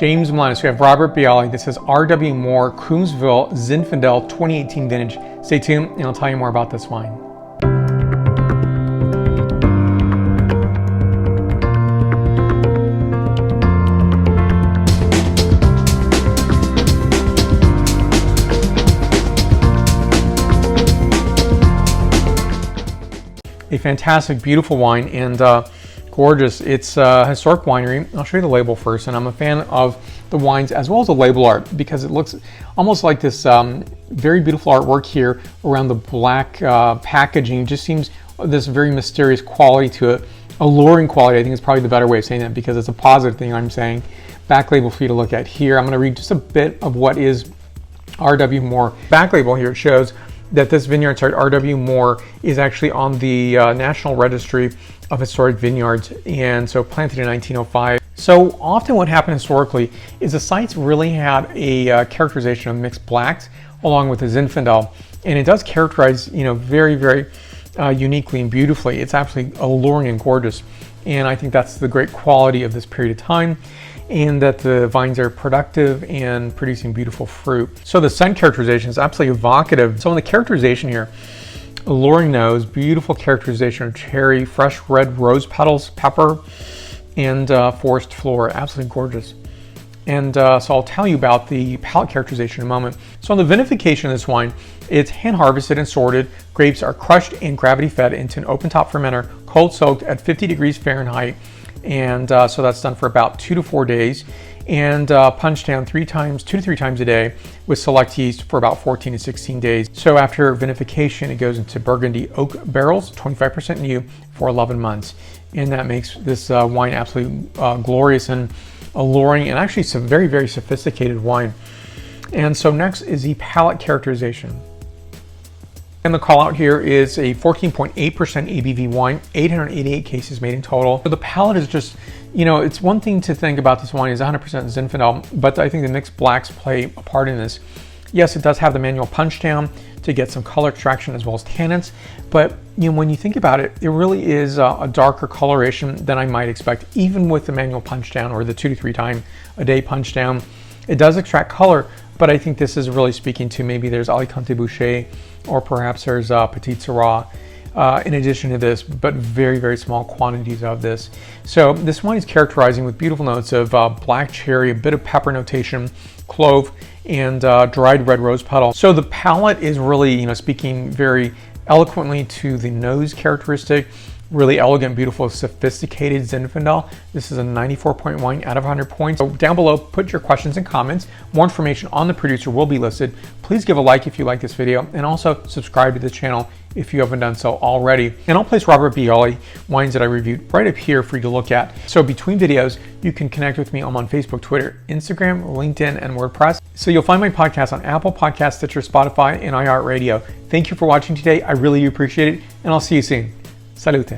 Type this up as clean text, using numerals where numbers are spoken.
James Milano. We have Robert Biale. This is R.W. Moore Coombsville Zinfandel 2018 vintage. Stay tuned and I'll tell you more about this wine. A fantastic, beautiful wine, and gorgeous. It's a historic winery. I'll show you the label first, and I'm a fan of the wines as well as the label art because it looks almost like this very beautiful artwork here around the black packaging. It just seems this very mysterious quality to it, alluring quality. I think is probably the better way of saying that because it's a positive thing I'm saying. Back label for you to look at here. I'm going to read just a bit of what is R.W. Moore. Back label here shows that this vineyard site, R.W. Moore, is actually on the National Registry of Historic Vineyards, and so planted in 1905. So often what happened historically is the sites really had a characterization of mixed blacks along with the Zinfandel, and it does characterize, very, very uniquely and beautifully. It's absolutely alluring and gorgeous, and I think that's the great quality of this period of time, and that the vines are productive and producing beautiful fruit. So the scent characterization is absolutely evocative. So in the characterization here, alluring nose, beautiful characterization of cherry, fresh red rose petals, pepper, and forest floor, absolutely gorgeous. And so I'll tell you about the palate characterization in a moment. So on the vinification of this wine, it's hand harvested and sorted. Grapes are crushed and gravity fed into an open top fermenter, cold soaked at 50 degrees Fahrenheit. And so that's done for about 2 to 4 days, and punched down 2 to 3 times a day with select yeast for about 14 to 16 days. So after vinification, it goes into Burgundy oak barrels, 25% new, for 11 months. And that makes this wine absolutely glorious and alluring, and actually some very, very sophisticated wine. And so next is the palate characterization. And the call out here is a 14.8% ABV wine, 888 cases made in total. So the palate is just, it's one thing to think about this wine is 100% Zinfandel, but I think the mixed blacks play a part in this. Yes, it does have the manual punch down to get some color extraction as well as tannins, but when you think about it, it really is a darker coloration than I might expect, even with the manual punch down or the 2 to 3 time a day punch down. It does extract color, but I think this is really speaking to maybe there's Alicante Boucher, or perhaps there's Petit Syrah in addition to this, but very, very small quantities of this. So this wine is characterizing with beautiful notes of black cherry, a bit of pepper notation, clove, and dried red rose petal. So the palate is really, speaking very eloquently to the nose characteristic. Really elegant, beautiful, sophisticated Zinfandel. This is a 94 point wine out of 100 points. So down below, put your questions and comments. More information on the producer will be listed. Please give a like if you like this video, and also subscribe to the channel if you haven't done so already. And I'll place Robert Biale wines that I reviewed right up here for you to look at. So between videos, you can connect with me. I'm on Facebook, Twitter, Instagram, LinkedIn, and WordPress. So you'll find my podcast on Apple Podcasts, Stitcher, Spotify, and iHeartRadio. Thank you for watching today. I really appreciate it, and I'll see you soon. Salute.